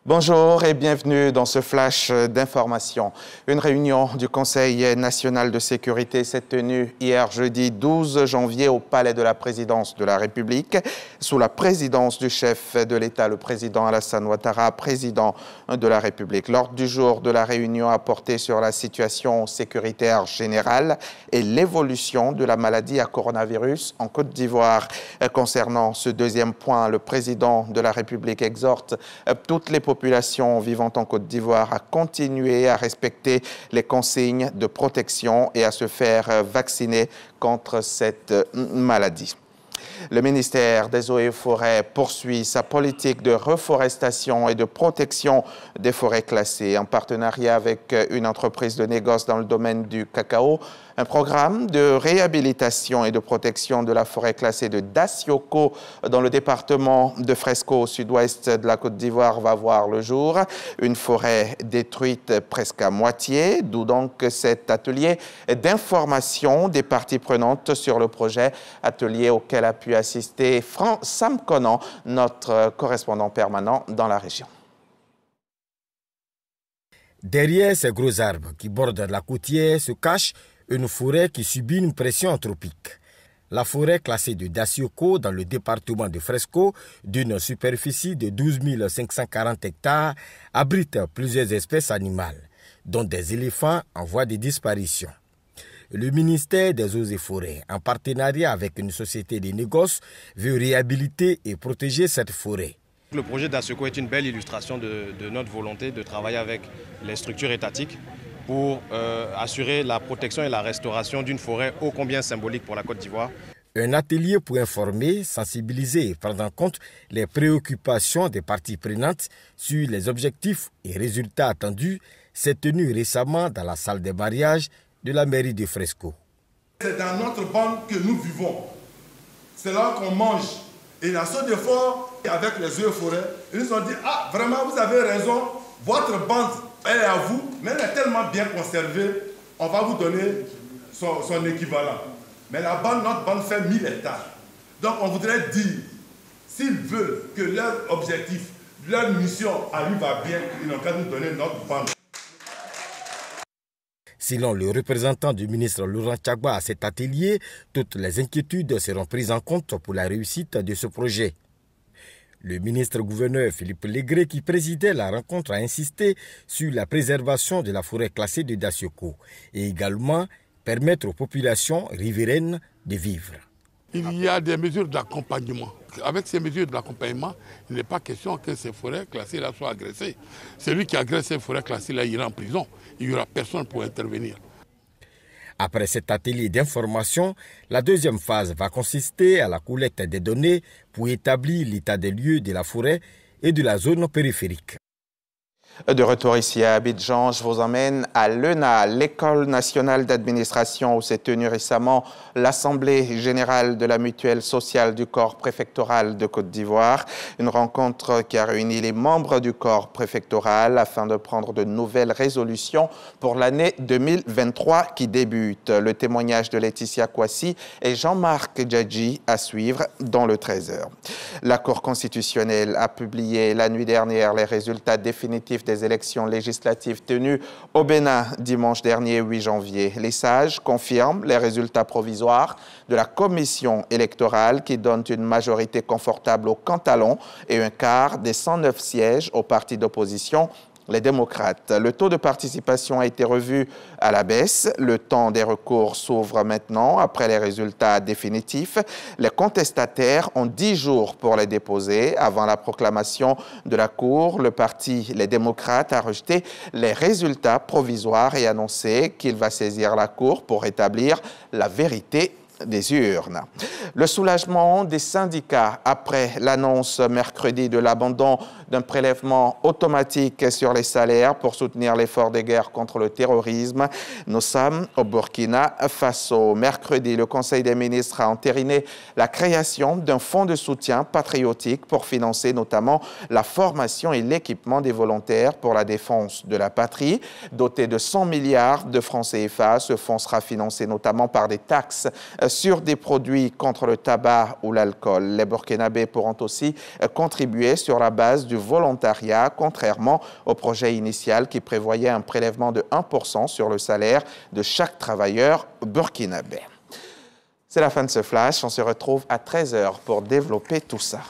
Bonjour et bienvenue dans ce flash d'information. Une réunion du Conseil national de sécurité s'est tenue hier jeudi 12 janvier au Palais de la Présidence de la République, sous la présidence du chef de l'État, le président Alassane Ouattara, président de la République. L'ordre du jour de la réunion a porté sur la situation sécuritaire générale et l'évolution de la maladie à coronavirus en Côte d'Ivoire. Concernant ce deuxième point, le président de la République exhorte toutes les populations vivant en Côte d'Ivoire à continuer à respecter les consignes de protection et à se faire vacciner contre cette maladie. Le ministère des Eaux et Forêts poursuit sa politique de reforestation et de protection des forêts classées en partenariat avec une entreprise de négoce dans le domaine du cacao. Un programme de réhabilitation et de protection de la forêt classée de Dacioko dans le département de Fresco au sud-ouest de la Côte d'Ivoire va voir le jour. Une forêt détruite presque à moitié, d'où donc cet atelier d'information des parties prenantes sur le projet, atelier auquel a pu assister Sam Conan, notre correspondant permanent dans la région. Derrière ces gros arbres qui bordent la côtière se cache une forêt qui subit une pression anthropique. La forêt classée de Dacioko dans le département de Fresco, d'une superficie de 12 540 hectares, abrite plusieurs espèces animales, dont des éléphants en voie de disparition. Le ministère des Eaux et Forêts, en partenariat avec une société de négoce, veut réhabiliter et protéger cette forêt. Le projet Dacioko est une belle illustration de notre volonté de travailler avec les structures étatiques pour assurer la protection et la restauration d'une forêt ô combien symbolique pour la Côte d'Ivoire. Un atelier pour informer, sensibiliser et prendre en compte les préoccupations des parties prenantes sur les objectifs et résultats attendus s'est tenu récemment dans la salle des mariages de la mairie de Fresco. C'est dans notre bande que nous vivons. C'est là qu'on mange. Et la seule fois, avec les eaux et forêts, ils nous ont dit « Ah, vraiment, vous avez raison, votre bande, elle est à vous, mais elle est tellement bien conservée, on va vous donner son équivalent. » Mais la bande, notre bande fait 1000 hectares. Donc on voudrait dire, s'ils veulent que leur objectif, leur mission arrive à bien, ils n'ont qu'à nous donner notre bande. Selon le représentant du ministre Laurent Tchagba à cet atelier, toutes les inquiétudes seront prises en compte pour la réussite de ce projet. Le ministre-gouverneur Philippe Légré, qui présidait la rencontre, a insisté sur la préservation de la forêt classée de Dacioko et également permettre aux populations riveraines de vivre. Il y a des mesures d'accompagnement. Avec ces mesures d'accompagnement, il n'est pas question que ces forêts classées-là soient agressées. Celui qui agresse ces forêts classées-là ira en prison. Il n'y aura personne pour intervenir. Après cet atelier d'information, la deuxième phase va consister à la collecte des données pour établir l'état des lieux de la forêt et de la zone périphérique. De retour ici à Abidjan, je vous emmène à l'ENA, l'École nationale d'administration, où s'est tenue récemment l'Assemblée générale de la mutuelle sociale du corps préfectoral de Côte d'Ivoire. Une rencontre qui a réuni les membres du corps préfectoral afin de prendre de nouvelles résolutions pour l'année 2023 qui débute. Le témoignage de Laetitia Kouassi et Jean-Marc Djadji à suivre dans le 13h. La Cour constitutionnelle a publié la nuit dernière les résultats définitifs des élections législatives tenues au Bénin dimanche dernier 8 janvier. Les sages confirment les résultats provisoires de la commission électorale qui donne une majorité confortable aux Cantalons et un quart des 109 sièges aux partis d'opposition, les démocrates. Le taux de participation a été revu à la baisse. Le temps des recours s'ouvre maintenant après les résultats définitifs. Les contestataires ont 10 jours pour les déposer. Avant la proclamation de la Cour, le parti Les démocrates a rejeté les résultats provisoires et annoncé qu'il va saisir la Cour pour rétablir la vérité des urnes. Le soulagement des syndicats après l'annonce mercredi de l'abandon d'un prélèvement automatique sur les salaires pour soutenir l'effort de guerre contre le terrorisme. Nous sommes au Burkina Faso. Mercredi, le Conseil des ministres a entériné la création d'un fonds de soutien patriotique pour financer notamment la formation et l'équipement des volontaires pour la défense de la patrie. Doté de 100 milliards de francs CFA, ce fonds sera financé notamment par des taxes sur des produits contre contre le tabac ou l'alcool. Les Burkinabés pourront aussi contribuer sur la base du volontariat, contrairement au projet initial qui prévoyait un prélèvement de 1% sur le salaire de chaque travailleur burkinabé. C'est la fin de ce flash. On se retrouve à 13h pour développer tout ça.